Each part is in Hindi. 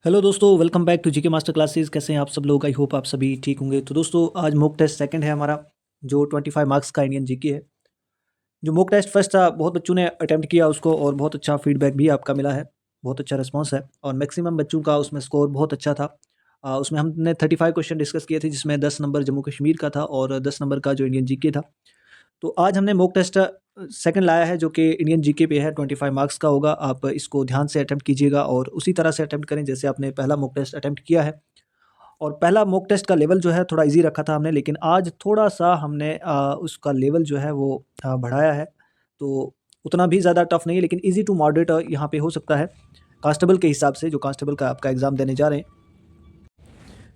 हेलो दोस्तों, welcome back to GK master classes. कैसे हैं आप सब लोग? आई होप आप सभी ठीक होंगे। तो दोस्तों, आज मॉक टेस्ट सेकंड है हमारा, जो 25 मार्क्स का इंडियन जीके है। जो मॉक टेस्ट फर्स्ट था, बहुत बच्चों ने अटेम्प्ट किया उसको और बहुत अच्छा फीडबैक भी आपका मिला है। बहुत अच्छा रिस्पांस है और मैक्सिमम बच्चों का उसमें स्कोर बहुत अच्छा था। उसमें हमने 35 क्वेश्चन डिस्कस किए थे, जिसमें 10 नंबर जम्मू कश्मीर का था और 10 नंबर का जो इंडियन जीके था। तो आज हमने मॉक टेस्ट सेकंड लाया है, जो कि इंडियन जीके पे है। 25 मार्क्स का होगा। आप इसको ध्यान से अटेम्प्ट कीजिएगा और उसी तरह से अटेम्प्ट करें जैसे आपने पहला मॉक टेस्ट अटेम्प्ट किया है। और पहला मॉक टेस्ट का लेवल जो है थोड़ा इजी रखा था हमने, लेकिन आज थोड़ा सा हमने उसका लेवल जो है वो बढ़ाया है। तो उतना भी ज़्यादा टफ नहीं है, लेकिन इजी टू मॉडरेट यहाँ पे हो सकता है कांस्टेबल के हिसाब से, जो कांस्टेबल का आपका एग्ज़ाम देने जा रहे हैं।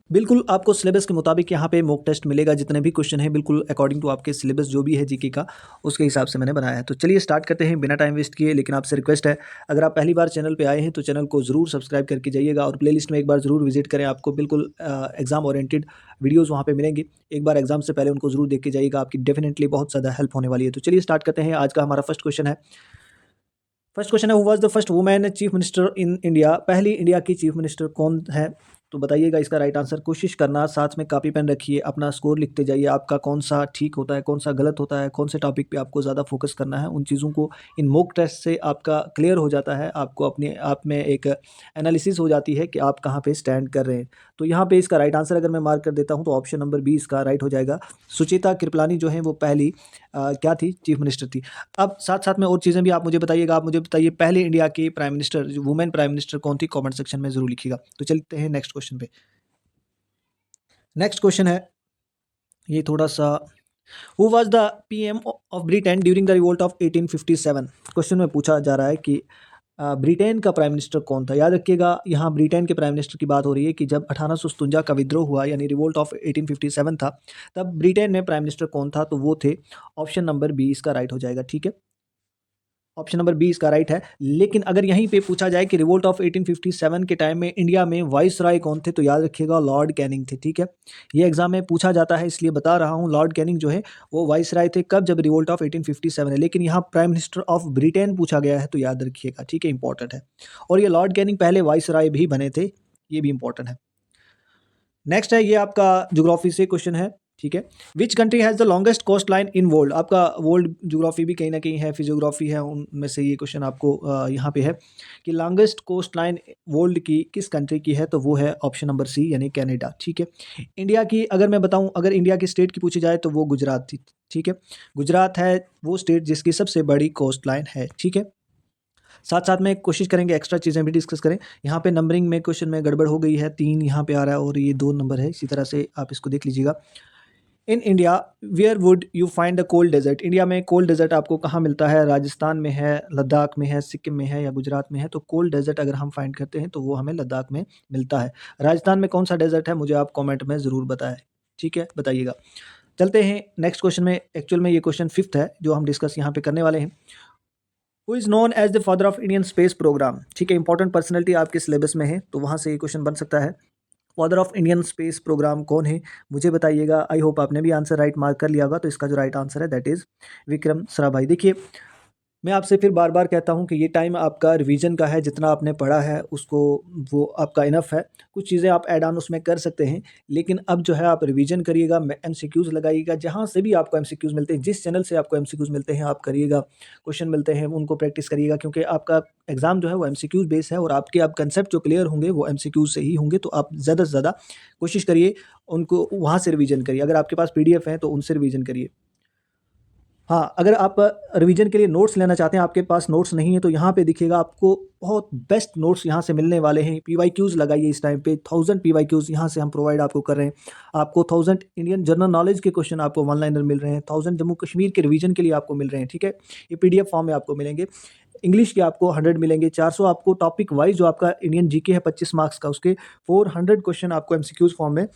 बिल्कुल आपको सिलेबस के मुताबिक यहाँ पे मॉक टेस्ट मिलेगा। जितने भी क्वेश्चन हैं बिल्कुल अकॉर्डिंग टू आपके सिलेबस जो भी है जीके का, उसके हिसाब से मैंने बनाया है। तो चलिए स्टार्ट करते हैं बिना टाइम वेस्ट किए। लेकिन आपसे रिक्वेस्ट है, अगर आप पहली बार चैनल पे आए हैं तो चैनल को ज़रूर सब्सक्राइब करके जाइएगा और प्लेलिस्ट में एक बार ज़रूर विजिट करें। आपको बिल्कुल एग्जाम ओरिएंटेड वीडियोज़ वहाँ पर मिलेंगे। एक बार एग्जाम से पहले उनको ज़रूर देख के जाइएगा, आपकी डेफिनेटली बहुत ज़्यादा हेल्प होने वाली है। तो चलिए स्टार्ट करते हैं। आज का हमारा फर्स्ट क्वेश्चन है। फर्स्ट क्वेश्चन है, who was the first women chief minister in India? पहली इंडिया की चीफ मिनिस्टर कौन है? तो बताइएगा इसका राइट आंसर। कोशिश करना, साथ में कॉपी पेन रखिए, अपना स्कोर लिखते जाइए। आपका कौन सा ठीक होता है, कौन सा गलत होता है, कौन से टॉपिक पे आपको ज़्यादा फोकस करना है, उन चीज़ों को इन मॉक टेस्ट से आपका क्लियर हो जाता है। आपको अपने आप में एक एनालिसिस हो जाती है कि आप कहाँ पे स्टैंड कर रहे हैं। तो यहाँ पे इसका राइट आंसर अगर मैं मार्क कर देता हूँ तो ऑप्शन नंबर बी इसका राइट हो जाएगा। सुचेता कृपलानी जो है वो पहली क्या थी? चीफ मिनिस्टर थी। अब साथ साथ में और चीज़ें भी आप मुझे बताइएगा। आप मुझे बताइए पहले इंडिया की प्राइम मिनिस्टर, जो वुमेन प्राइम मिनिस्टर कौन थी? कमेंट सेक्शन में ज़रूर लिखिएगा। तो चलते हैं नेक्स्ट क्वेश्चन पे। नेक्स्ट क्वेश्चन है ये थोड़ा सा, who was the PM of Britain during the revolt of 1857? Question में पूछा जा रहा है कि ब्रिटेन का प्राइम मिनिस्टर कौन था। याद रखिएगा, यहाँ ब्रिटेन के प्राइम मिनिस्टर की बात हो रही है कि जब 1857 का विद्रोह हुआ, यानी रिवोल्ट ऑफ 1857 था, तब ब्रिटेन में प्राइम मिनिस्टर कौन था? तो वो थे ऑप्शन नंबर बी इसका राइट हो जाएगा। ठीक है, ऑप्शन नंबर बी इसका राइट है। लेकिन अगर यहीं पे पूछा जाए कि रिवोल्ट ऑफ 1857 के टाइम में इंडिया में वाइस राय कौन थे, तो याद रखिएगा लॉर्ड कैनिंग थे। ठीक है, ये एग्जाम में पूछा जाता है इसलिए बता रहा हूँ। लॉर्ड कैनिंग जो है वो वाइस राय थे कब? जब रिवोल्ट ऑफ 1857 है। लेकिन यहाँ प्राइम मिनिस्टर ऑफ ब्रिटेन पूछा गया है, तो याद रखिएगा। ठीक है, इंपॉर्टेंट है। और ये लॉर्ड कैनिंग पहले वाइस राय भी बने थे, ये भी इंपॉर्टेंट है। नेक्स्ट है, ये आपका ज्योग्राफी से क्वेश्चन है। ठीक है, which country has the longest coast line in world? आपका वर्ल्ड ज्योग्राफी भी कहीं ना कहीं है, फिजियोग्राफी है, उनमें से ये क्वेश्चन आपको यहाँ पे है कि लॉन्गेस्ट कोस्ट लाइन वर्ल्ड की किस कंट्री की है? तो वो है ऑप्शन नंबर सी, यानी कनाडा। ठीक है, इंडिया की अगर मैं बताऊँ, अगर इंडिया की स्टेट की पूछी जाए तो वो गुजरात थी। ठीक है, गुजरात है वो स्टेट जिसकी सबसे बड़ी कोस्ट लाइन है। ठीक है, साथ साथ में कोशिश करेंगे एक्स्ट्रा चीज़ें भी डिस्कस करें। यहाँ पे नंबरिंग में क्वेश्चन में गड़बड़ हो गई है, 3 यहाँ पे आ रहा है और ये 2 नंबर है। इसी तरह से आप इसको देख लीजिएगा। In India where would you find the cold desert? India में कोल्ड डेजर्ट आपको कहाँ मिलता है? राजस्थान में है, लद्दाख में है, सिक्किम में है या गुजरात में है? तो कोल्ड डेजर्ट अगर हम फाइंड करते हैं तो वो हमें लद्दाख में मिलता है। राजस्थान में कौन सा डेजर्ट है, मुझे आप कॉमेंट में ज़रूर बताएं। ठीक है, बताइएगा। चलते हैं नेक्स्ट क्वेश्चन में। एक्चुअल में ये क्वेश्चन फिफ्थ है जो हम डिस्कस यहाँ पे करने वाले हैं। Who is known as the father of Indian space programme? ठीक है, इंपॉर्टेंट पर्सनैलिटी आपके सिलेबस में है, तो वहाँ से ये क्वेश्चन बन सकता है। Father of Indian space programme कौन है, मुझे बताइएगा। आई होप आपने भी आंसर राइट मार्क कर लिया होगा। तो इसका जो राइट आंसर है दैट इज़ विक्रम साराभाई। देखिए, मैं आपसे फिर बार बार कहता हूँ कि ये टाइम आपका रिवीजन का है। जितना आपने पढ़ा है उसको, वो आपका इनफ है। कुछ चीज़ें आप ऐड ऑन उसमें कर सकते हैं, लेकिन अब जो है आप रिवीजन करिएगा, एमसीक्यूज़ लगाइएगा। जहाँ से भी आपको एमसीक्यूज़ मिलते हैं, जिस चैनल से आपको एमसीक्यूज़ मिलते हैं, आप करिएगा। क्वेश्चन मिलते हैं उनको प्रैक्टिस करिएगा, क्योंकि आपका एग्जाम जो है वो एमसीक्यूज़ बेस है और आपके आप कंसेप्ट जो क्लियर होंगे वो एमसीक्यूज़ से ही होंगे। तो आप ज़्यादा से ज़्यादा कोशिश करिए उनको वहाँ से रिवीजन करिए। अगर आपके पास पीडीएफ है तो उनसे रिवीजन करिए। हाँ, अगर आप रिवीजन के लिए नोट्स लेना चाहते हैं, आपके पास नोट्स नहीं है, तो यहाँ पे दिखेगा आपको बहुत बेस्ट नोट्स यहाँ से मिलने वाले हैं। पीवाईक्यूज़ लगाइए इस टाइम पे। 1000 पीवाईक्यूज़ यहाँ से हम प्रोवाइड आपको कर रहे हैं। आपको 1000 इंडियन जनरल नॉलेज के क्वेश्चन आपको वन लाइनर मिल रहे हैं। 1000 जम्मू कश्मीर के रिवीजन के लिए आपको मिल रहे हैं। ठीक है, ये पीडीएफ फॉर्म में आपको मिलेंगे। इंग्लिश के आपको 100 मिलेंगे। 400 आपको टॉपिक वाइज जो आपका इंडियन जीके है 25 मार्क्स का, उसके 400 क्वेश्चन आपको एमसीक्यूज़ फॉर्म में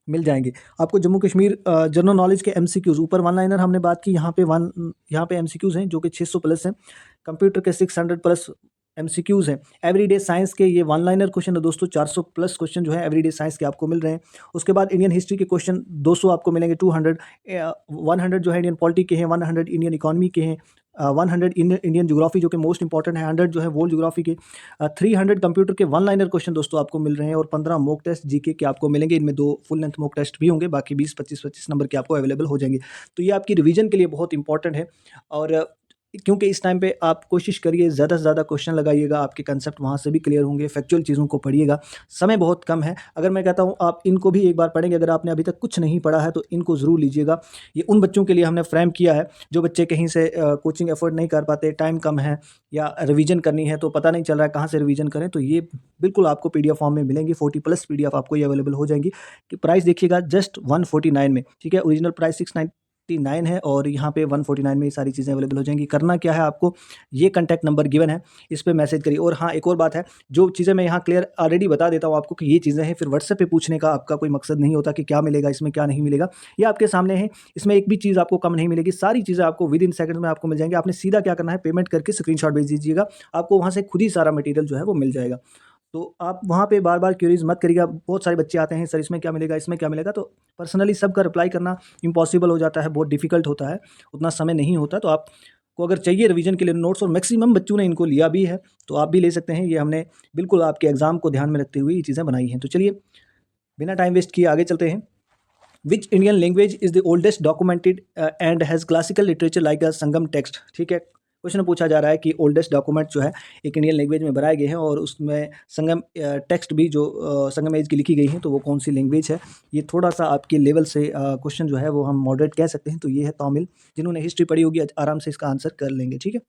मिल जाएँगे। आपको जम्मू कश्मीर जनरल नॉलेज के एमसीक्यूज़, ऊपर वन लाइनर हमने बात की, यहाँ पे एमसीक्यूज़ हैं जो कि 600 प्लस हैं। कंप्यूटर के 600 प्लस एमसीक्यूज़ हैं एवरीडे साइंस के, ये वन लाइनर क्वेश्चन है दोस्तों। 400 प्लस क्वेश्चन जो है एवरीडे साइंस के आपको मिल रहे हैं। उसके बाद इंडियन हिस्ट्री के क्वेश्चन 200 आपको मिलेंगे, 200 100 जो है इंडियन पॉलिटी के हैं, 100 इंडियन इकोनॉमी के हैं, 100 इंडियन ज्योग्राफी जो कि मोस्ट इंपॉर्टेंट है, 100 जो है वर्ल्ड ज्योग्राफी के, 300 कंप्यूटर के वन लाइनर क्वेश्चन दोस्तों आपको मिल रहे हैं, और 15 मॉक टेस्ट जीके के आपको मिलेंगे। इनमें 2 फुल लेंथ मॉक टेस्ट भी होंगे, बाकी 20-25 नंबर के आपको अवेलेबल हो जाएंगे। तो ये आपकी रिवीजन के लिए बहुत इंपॉर्टेंट है। और क्योंकि इस टाइम पे आप कोशिश करिए ज़्यादा से ज़्यादा क्वेश्चन लगाइएगा, आपके कंसेप्ट वहाँ से भी क्लियर होंगे, फैक्चुअल चीज़ों को पढ़िएगा। समय बहुत कम है, अगर मैं कहता हूँ आप इनको भी एक बार पढ़ेंगे, अगर आपने अभी तक कुछ नहीं पढ़ा है तो इनको ज़रूर लीजिएगा। ये उन बच्चों के लिए हमने फ्रेम किया है जो बच्चे कहीं से कोचिंग एफर्ट नहीं कर पाते, टाइम कम है, या रिवीजन करनी है तो पता नहीं चल रहा है कहाँ से रिवीजन करें, तो ये बिल्कुल आपको पीडीएफ फॉर्म में मिलेंगी। 40+ पीडीएफ आपको ये अवेलेबल हो जाएंगी। कि प्राइस देखिएगा जस्ट 149 में, ठीक है। ओरिजिनल प्राइस 699 है, और यहाँ पे 149 में ये सारी चीज़ें अवेलेबल हो जाएंगी। करना क्या है आपको, ये कॉन्टैक्ट नंबर गिवन है, इस पे मैसेज करिए। और हाँ, एक और बात है, जो चीज़ें मैं यहाँ क्लियर ऑलरेडी बता देता हूँ आपको कि ये चीज़ें हैं, फिर व्हाट्सएप पे पूछने का आपका कोई मकसद नहीं होता कि क्या मिलेगा इसमें, क्या नहीं मिलेगा। ये आपके सामने है, इसमें एक भी चीज़ आपको कम नहीं मिलेगी, सारी चीज़ें आपको विद इन सेकंड में आपको मिल जाएंगी। आपने सीधा क्या करना है, पेमेंट करके स्क्रीनशॉट भेज दीजिएगा, आपको वहाँ से खुद ही सारा मटेरियल जो है वो मिल जाएगा। तो आप वहाँ पे बार-बार क्वेरीज़ मत करिएगा। बहुत सारे बच्चे आते हैं, सर इसमें क्या मिलेगा, इसमें क्या मिलेगा, तो पर्सनली सबका रिप्लाई करना इम्पॉसिबल हो जाता है, बहुत डिफ़िकल्ट होता है, उतना समय नहीं होता। तो आपको अगर चाहिए रिवीजन के लिए नोट्स, और मैक्सिमम बच्चों ने इनको लिया भी है, तो आप भी ले सकते हैं। ये हमने बिल्कुल आपके एग्ज़ाम को ध्यान में रखते हुए ये चीज़ें बनाई हैं। तो चलिए बिना टाइम वेस्ट किए आगे चलते हैं। Which Indian language is the oldest documented and has classical literature like a Sangam text, ठीक है। क्वेश्चन पूछा जा रहा है कि ओल्डेस्ट डॉक्यूमेंट जो है एक इंडियन लैंग्वेज में बनाए गए हैं, और उसमें संगम टेक्स्ट भी जो संगम एज की लिखी गई हैं, तो वो कौन सी लैंग्वेज है। ये थोड़ा सा आपके लेवल से क्वेश्चन जो है वो हम मॉडरेट कह सकते हैं। तो ये है तमिल। जिन्होंने हिस्ट्री पढ़ी होगी आराम से इसका आंसर कर लेंगे, ठीक है।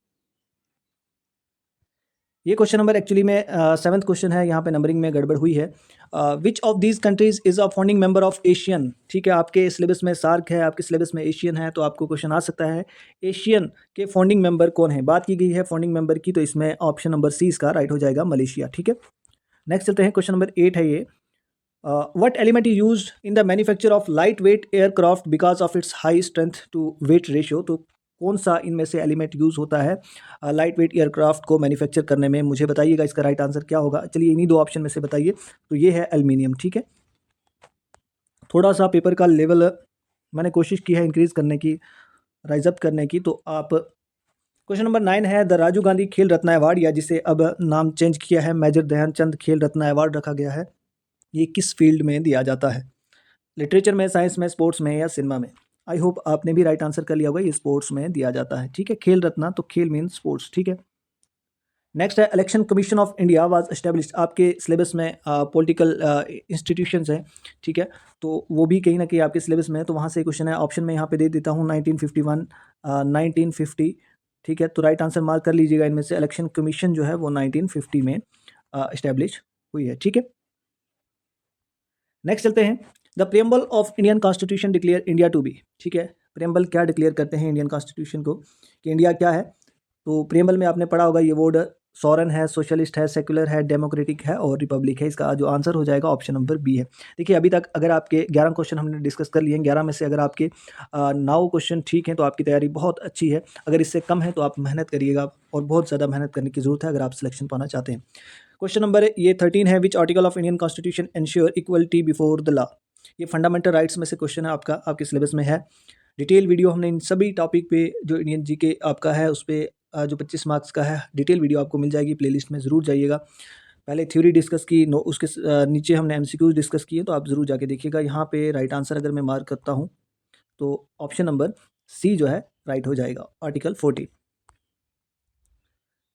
ये क्वेश्चन नंबर एक्चुअली में 7th क्वेश्चन है, यहाँ पे नंबरिंग में गड़बड़ हुई है। Which of these countries is a founding member of Asian, ठीक है। आपके सिलेबस में सार्क है, आपके सिलेबस में एशियन है, तो आपको क्वेश्चन आ सकता है एशियन के फाउंडिंग मेंबर कौन है। बात की गई है फाउंडिंग मेंबर की, तो इसमें ऑप्शन नंबर सी इसका राइट हो जाएगा, मलेशिया, ठीक है। नेक्स्ट चलते हैं, क्वेश्चन नंबर 8 है ये। What element is use in the manufacture of light weight aircraft because of its high strength to weight ratio, तो कौन सा इनमें से एलिमेंट यूज़ होता है लाइट वेट एयरक्राफ्ट को मैन्युफैक्चर करने में, मुझे बताइएगा इसका राइट आंसर क्या होगा। चलिए इन्हीं 2 ऑप्शन में से बताइए। तो ये है एल्युमिनियम, ठीक है। थोड़ा सा पेपर का लेवल मैंने कोशिश की है इंक्रीज़ करने की, राइज अप करने की। तो आप क्वेश्चन नंबर 9 है, द राजीव गांधी खेल रत्न अवार्ड, या जिसे अब नाम चेंज किया है मेजर ध्यानचंद खेल रत्न अवार्ड रखा गया है, ये किस फील्ड में दिया जाता है। लिटरेचर में, साइंस में, स्पोर्ट्स में, या सिनेमा में। आई होप आपने भी राइट आंसर कर लिया होगा, ये स्पोर्ट्स में दिया जाता है, ठीक है। खेल रत्न, तो खेल मीन स्पोर्ट्स, ठीक है। नेक्स्ट है, election commission of India was established, आपके सिलेबस में पॉलिटिकल इंस्टीट्यूशंस हैं, ठीक है। तो वो भी कहीं ना कहीं आपके सिलेबस में है, तो वहाँ से क्वेश्चन है। ऑप्शन में यहाँ पे दे देता हूँ 1951, 1950, ठीक है। तो राइट आंसर मार्क कर लीजिएगा इनमें से। इलेक्शन कमीशन जो है वो 1950 में इस्टेब्लिश हुई है, ठीक है। नेक्स्ट चलते हैं, the preamble of Indian constitution declare India to be, ठीक है। प्रेम्बल क्या डिक्लेयर करते हैं इंडियन कॉन्स्टिट्यूशन को, कि इंडिया क्या है। तो प्रेम्बल में आपने पढ़ा होगा, ये वर्ड सॉरन है, सोशलिस्ट है, सेक्युलर है, डेमोक्रेटिक है, और रिपब्लिक है। इसका जो आंसर हो जाएगा ऑप्शन नंबर बी है। देखिए अभी तक अगर आपके 11 क्वेश्चन हमने डिस्कस कर लिए हैं, 11 में से अगर आपके 9 क्वेश्चन ठीक हैं तो आपकी तैयारी बहुत अच्छी है। अगर इससे कम है तो आप मेहनत करिएगा, और बहुत ज़्यादा मेहनत करने की ज़रूरत है अगर आप सिलेक्शन पाना चाहते हैं। क्वेश्चन नंबर ये 13 है, which article of Indian constitution ensure equality before the law. ये फंडामेंटल राइट्स में से क्वेश्चन है, आपका आपके सिलेबस में है। डिटेल वीडियो हमने इन सभी टॉपिक पे जो इंडियन जीके आपका है उस पे जो 25 मार्क्स का है डिटेल वीडियो आपको मिल जाएगी, प्लेलिस्ट में ज़रूर जाइएगा। पहले थ्योरी डिस्कस की, उसके नीचे हमने एमसीक्यूज डिस्कस किए, तो आप ज़रूर जाके देखिएगा। यहाँ पे राइट आंसर अगर मैं मार्क करता हूँ तो ऑप्शन नंबर सी जो है राइट हो जाएगा, आर्टिकल 40।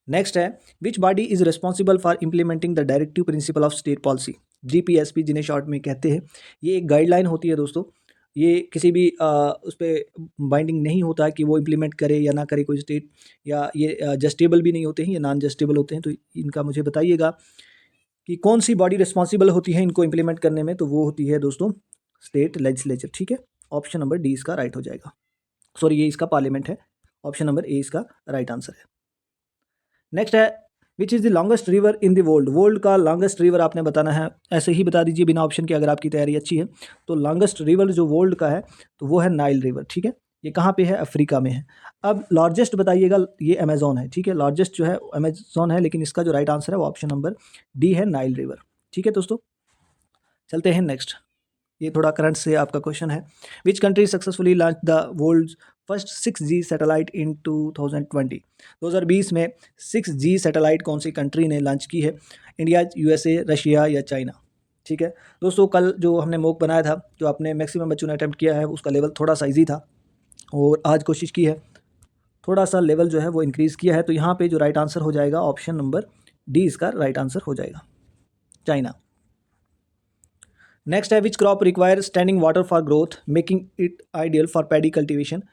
नेक्स्ट है, which body is responsible for implementing the directive principle of state policy, GPSP जिन्हें शॉर्ट में कहते हैं। ये एक गाइडलाइन होती है दोस्तों, ये किसी भी उस पर बाइंडिंग नहीं होता है कि वो इम्प्लीमेंट करे या ना करे कोई स्टेट, या ये जस्टेबल भी नहीं होते हैं, ये नॉन जस्टेबल होते हैं। तो इनका मुझे बताइएगा कि कौन सी बॉडी रिस्पॉन्सिबल होती है इनको इम्प्लीमेंट करने में, तो वो होती है दोस्तों स्टेट लेजिस्लेचर, ठीक है। ऑप्शन नंबर डी इसका राइट हो जाएगा, सॉरी ये इसका पार्लियामेंट है, ऑप्शन नंबर ए इसका राइट आंसर है। नेक्स्ट है, which is the longest river in the world, world का लॉन्गेस्ट रिवर आपने बताना है, ऐसे ही बता दीजिए बिना ऑप्शन के, अगर आपकी तैयारी अच्छी है। तो लॉन्गेस्ट रिवर जो वर्ल्ड का है तो वो है नाइल रिवर, ठीक है। ये कहाँ पे है? अफ्रीका में है। अब लार्जेस्ट बताइएगा, ये अमेज़न है, ठीक है। लार्जेस्ट जो है अमेज़न है, लेकिन इसका जो राइट आंसर है वो ऑप्शन नंबर डी है, नाइल रिवर। ठीक है दोस्तों, चलते हैं नेक्स्ट। ये थोड़ा करंट से आपका क्वेश्चन है। Which country successfully launch the world's first 6G satellite in 2020? 2020 में 6G सैटेलाइट कौन सी कंट्री ने लॉन्च की है? इंडिया, यूएसए, रशिया या चाइना? ठीक है दोस्तों, कल जो हमने मॉक बनाया था, जो आपने मैक्सिमम बच्चों ने अटैम्प्ट किया है, उसका लेवल थोड़ा सा ईजी था, और आज कोशिश की है थोड़ा सा लेवल जो है वो इंक्रीज़ किया है। तो यहाँ पे जो राइट आंसर हो जाएगा ऑप्शन नंबर डी, इसका राइट आंसर हो जाएगा, चाइना। नेक्स्ट है, which crop require standing water for growth making it ideal for paddy cultivation?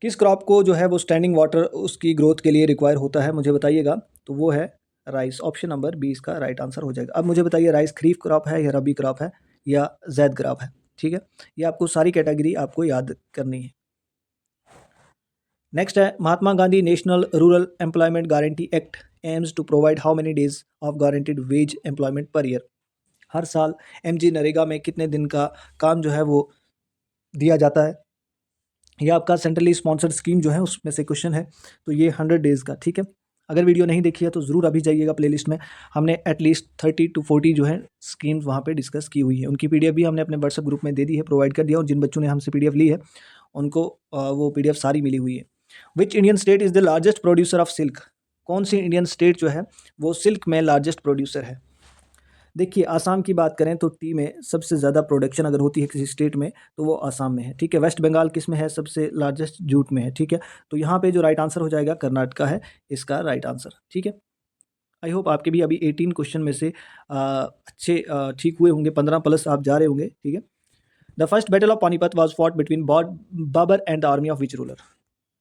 किस क्रॉप को जो है वो स्टैंडिंग वाटर उसकी ग्रोथ के लिए रिक्वायर होता है, मुझे बताइएगा। तो वो है राइस, ऑप्शन नंबर बी इसका राइट आंसर हो जाएगा। अब मुझे बताइए, राइस खरीफ क्रॉप है या रबी क्रॉप है या जैद क्रॉप है? ठीक है, ये आपको सारी कैटेगरी आपको याद करनी है। नेक्स्ट है, Mahatma Gandhi national rural employment guarantee act aims to provide how many days of guaranteed wage employment per year? हर साल एमजी नरेगा में कितने दिन का काम जो है वो दिया जाता है? ये आपका सेंट्रली स्पॉन्सर्ड स्कीम जो है उसमें से क्वेश्चन है। तो ये 100 डेज़ का, ठीक है। अगर वीडियो नहीं देखी है तो ज़रूर अभी जाइएगा प्लेलिस्ट में, हमने एटलीस्ट 30 to 40 जो है स्कीम्स वहाँ पे डिस्कस की हुई है। उनकी पीडीएफ भी हमने अपने व्हाट्सएप ग्रुप में दे दी है, प्रोवाइड कर दिया, और जिन बच्चों ने हमसे पीडीएफ ली है उनको वो पीडीएफ सारी मिली हुई है। Which Indian state is the largest producer of silk? कौन सी इंडियन स्टेट जो है वो सिल्क में लार्जेस्ट प्रोड्यूसर है? देखिए, आसाम की बात करें तो टी में सबसे ज़्यादा प्रोडक्शन अगर होती है किसी स्टेट में तो वो आसाम में है, ठीक है। वेस्ट बंगाल किस में है? सबसे लार्जेस्ट जूट में है, ठीक है। तो यहाँ पे जो राइट आंसर हो जाएगा कर्नाटका है इसका राइट आंसर, ठीक है। आई होप आपके भी अभी 18 क्वेश्चन में से अच्छे ठीक हुए होंगे, 15 प्लस आप जा रहे होंगे, ठीक है। The first battle of Panipat was fought between Babur and the army of which ruler?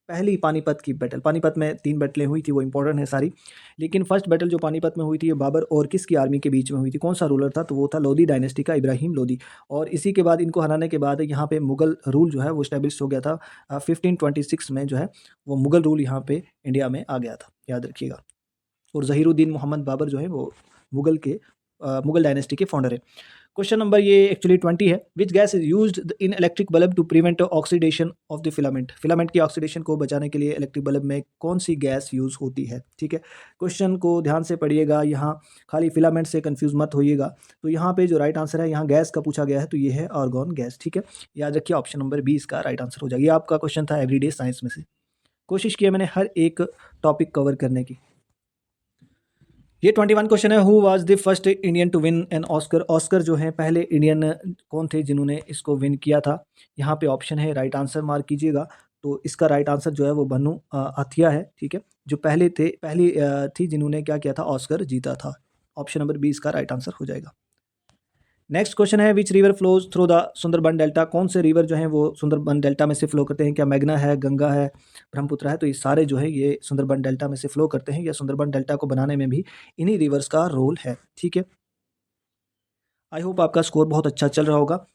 पहली पानीपत की बैटल, पानीपत में 3 बैटलें हुई थी, वो इंपॉर्टेंट है सारी, लेकिन फर्स्ट बैटल जो पानीपत में हुई थी ये बाबर और किसकी आर्मी के बीच में हुई थी? कौन सा रूलर था? तो वो था लोधी डायनेस्टी का इब्राहिम लोधी। और इसी के बाद, इनको हराने के बाद यहाँ पे मुगल रूल जो है वो स्टैब्लिश हो गया था। 1526 में जो है वो मुगल रूल यहाँ पे इंडिया में आ गया था, याद रखिएगा। और ज़हीरुद्दीन मोहम्मद बाबर जो है वो मुगल डायनेस्टी के फाउंडर है। क्वेश्चन नंबर ये एक्चुअली 20 है। Which gas is used in electric bulb to prevent oxidation of the filament? Filament की ऑक्सीडेशन को बचाने के लिए इलेक्ट्रिक बल्ब में कौन सी गैस यूज़ होती है? ठीक है, क्वेश्चन को ध्यान से पढ़िएगा, यहाँ खाली फिलामेंट से कंफ्यूज मत होइएगा। तो यहाँ पे जो राइट आंसर है, यहाँ गैस का पूछा गया है, तो ये है आर्गॉन गैस, ठीक है। याद रखिए ऑप्शन नंबर 20 का राइट आंसर हो जाएगा। ये आपका क्वेश्चन था एवरीडे साइंस में से, कोशिश की है मैंने हर एक टॉपिक कवर करने की। ये 21 क्वेश्चन है। Who was the first Indian to win an Oscar? Oscar जो है पहले इंडियन कौन थे जिन्होंने इसको विन किया था? यहाँ पे ऑप्शन है, राइट आंसर मार्क कीजिएगा। तो इसका राइट आंसर जो है वो बन्नू अथिया है, ठीक है, जो पहली थी जिन्होंने क्या किया था, ऑस्कर जीता था। ऑप्शन नंबर 20 का राइट आंसर हो जाएगा। नेक्स्ट क्वेश्चन है, which river flows through the Sundarban delta? कौन से रिवर जो है वो सुंदरबन डेल्टा में से फ्लो करते हैं? क्या मेघना है, गंगा है, ब्रह्मपुत्र है? तो ये सारे जो है ये सुंदरबन डेल्टा में से फ्लो करते हैं, या सुंदरबन डेल्टा को बनाने में भी इन्हीं रिवर्स का रोल है, ठीक है। आई होप आपका स्कोर बहुत अच्छा चल रहा होगा,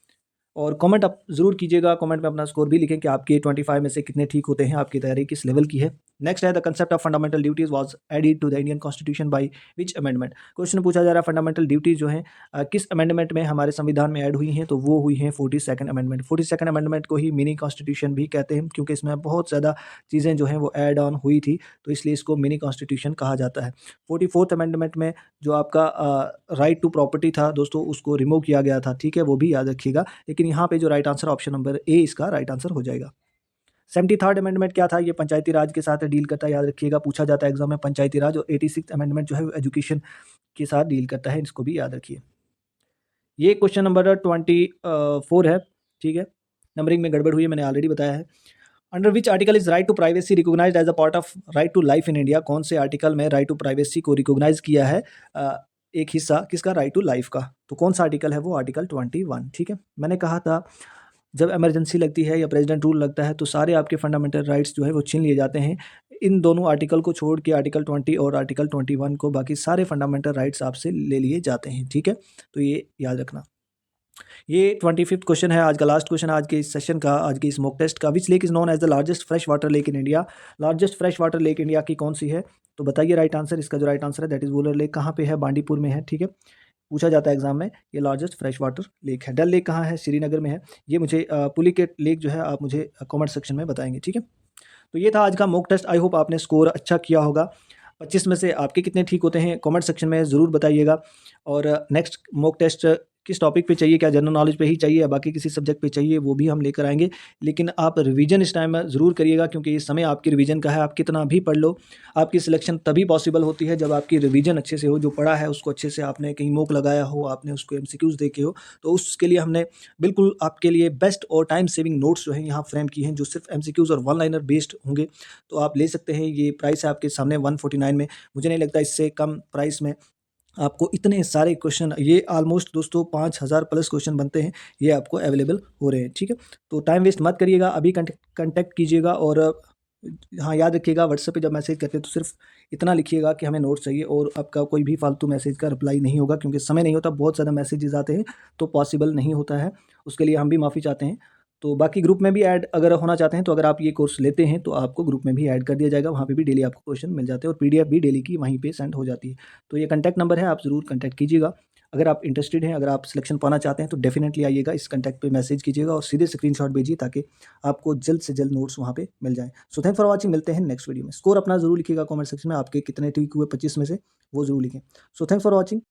और कमेंट आप ज़रूर कीजिएगा, कमेंट में अपना स्कोर भी लिखें कि आपके 25 में से कितने ठीक होते हैं, आपकी तैयारी किस लेवल की है। नेक्स्ट है, the concept of fundamental duties was added to the Indian constitution by which amendment? Question पूछा जा रहा है फंडामेंटल ड्यूटीज जो हैं किस अमेंडमेंट में हमारे संविधान में ऐड हुई हैं? तो वो हुई हैं 42nd अमेंडमेंट। 42nd अमेंडमेंट को ही मिनी कॉन्स्टिट्यूशन भी कहते हैं, क्योंकि इसमें बहुत ज़्यादा चीज़ें जो हैं वो ऐड ऑन हुई थी, तो इसलिए इसको मिनी कॉन्स्टिट्यूशन कहा जाता है। 44th अमेंडमेंट में जो आपका राइट टू प्रॉपर्टी था दोस्तों, उसको रिमूव किया गया था, ठीक है, वो भी याद रखिएगा। लेकिन यहाँ पे जो right answer option number A इसका राइट आंसर हो जाएगा। 73rd अमेंडमेंट क्या था? ये पंचायती राज के साथ डील करता है, याद रखिएगा, पूछा जाता है एग्जाम में पंचायती राज। और 86th अमेंडमेंट जो है एजुकेशन के साथ डील करता है, इसको भी याद रखिए। ये क्वेश्चन नंबर 24 है, ठीक है। नंबरिंग में गड़बड़ हुई है, मैंने ऑलरेडी बताया है। Under which article is right to privacy recognised as a part of right to life in India? कौन से आर्टिकल में राइट टू प्राइवेसी को रिकॉग्नाइज किया है एक हिस्सा किसका? राइट टू लाइफ का। तो कौन सा आर्टिकल है वो? आर्टिकल 21, ठीक है। मैंने कहा था जब इमरजेंसी लगती है या प्रेसिडेंट रूल लगता है तो सारे आपके फंडामेंटल राइट्स जो है वो छीन लिए जाते हैं। इन दोनों आर्टिकल को छोड़ के आर्टिकल 20 और आर्टिकल 21 को बाकी सारे फंडामेंटल राइट्स आपसे ले लिए जाते हैं, ठीक है। तो ये याद रखना। ये 25th क्वेश्चन है, आज का लास्ट क्वेश्चन आज के इस सेशन का, आज के इस मॉक टेस्ट का। Which lake is known as the largest fresh water lake in India? Largest fresh water lake India की कौन सी है? तो बताइए राइट आंसर। इसका जो राइट आंसर है दैट इज वुलर लेक। कहाँ पे है? बांडीपुर में है, ठीक है। पूछा जाता है एग्जाम में, ये लार्जेस्ट फ्रेश वाटर लेक है। डल लेक कहाँ है? श्रीनगर में है। ये मुझे पुलिकेट लेक जो है आप मुझे कमेंट सेक्शन में बताएंगे, ठीक है। तो ये था आज का मॉक टेस्ट। आई होप आपने स्कोर अच्छा किया होगा। 25 में से आपके कितने ठीक होते हैं कमेंट सेक्शन में ज़रूर बताइएगा। और नेक्स्ट मॉक टेस्ट किस टॉपिक पे चाहिए, क्या जनरल नॉलेज पे ही चाहिए या बाकी किसी सब्जेक्ट पे चाहिए, वो भी हम लेकर आएंगे। लेकिन आप रिवीजन इस टाइम में ज़रूर करिएगा, क्योंकि ये समय आपकी रिवीजन का है। आप कितना भी पढ़ लो, आपकी सिलेक्शन तभी पॉसिबल होती है जब आपकी रिवीजन अच्छे से हो, जो पढ़ा है उसको अच्छे से आपने कहीं मॉक लगाया हो, आपने उसको एमसीक्यूज देखे हो। तो उसके लिए हमने बिल्कुल आपके लिए बेस्ट और टाइम सेविंग नोट्स जो हैं यहाँ फ्रेम किए हैं, जो सिर्फ एमसीक्यूज और वन लाइनर बेस्ड होंगे। तो आप ले सकते हैं। ये प्राइस है आपके सामने 149 में। मुझे नहीं लगता इससे कम प्राइस में आपको इतने सारे क्वेश्चन, ये ऑलमोस्ट दोस्तों 5000 प्लस क्वेश्चन बनते हैं, ये आपको अवेलेबल हो रहे हैं, ठीक है। तो टाइम वेस्ट मत करिएगा, अभी कंटेक्ट कीजिएगा। और हाँ, याद रखिएगा व्हाट्सएप पे जब मैसेज करते हैं तो सिर्फ इतना लिखिएगा कि हमें नोट चाहिए, और आपका कोई भी फालतू मैसेज का रिप्लाई नहीं होगा, क्योंकि समय नहीं होता, बहुत ज़्यादा मैसेजेस आते हैं तो पॉसिबल नहीं होता है। उसके लिए हम भी माफ़ी चाहते हैं। तो बाकी ग्रुप में भी ऐड अगर होना चाहते हैं, तो अगर आप ये कोर्स लेते हैं तो आपको ग्रुप में भी ऐड कर दिया जाएगा। वहाँ पे भी डेली आपको क्वेश्चन मिल जाते हैं और पीडीएफ भी डेली की वहीं पे सेंड हो जाती है। तो ये कॉन्टैक्ट नंबर है, आप ज़रूर कॉन्टैक्ट कीजिएगा। अगर आप इंटरेस्टेड हैं, अगर आप सिलेक्शन पाना चाहते हैं तो डेफिनेटली आइएगा, इस कॉन्टैक्ट पे मैसेज कीजिएगा और सीधे स्क्रीनशॉट भेजिए, ताकि आपको जल्द से जल्द नोट्स वहाँ पे मिल जाएँ। सो थैंक फॉर वॉचिंग, मिलते हैं नेक्स्ट वीडियो में। स्कोर अपना ज़रूर लिखिएगा कमेंट सेक्शन में, आपके कितने ठीक हुए 25 में से, वो ज़रूर लिखें। So thanks for watching.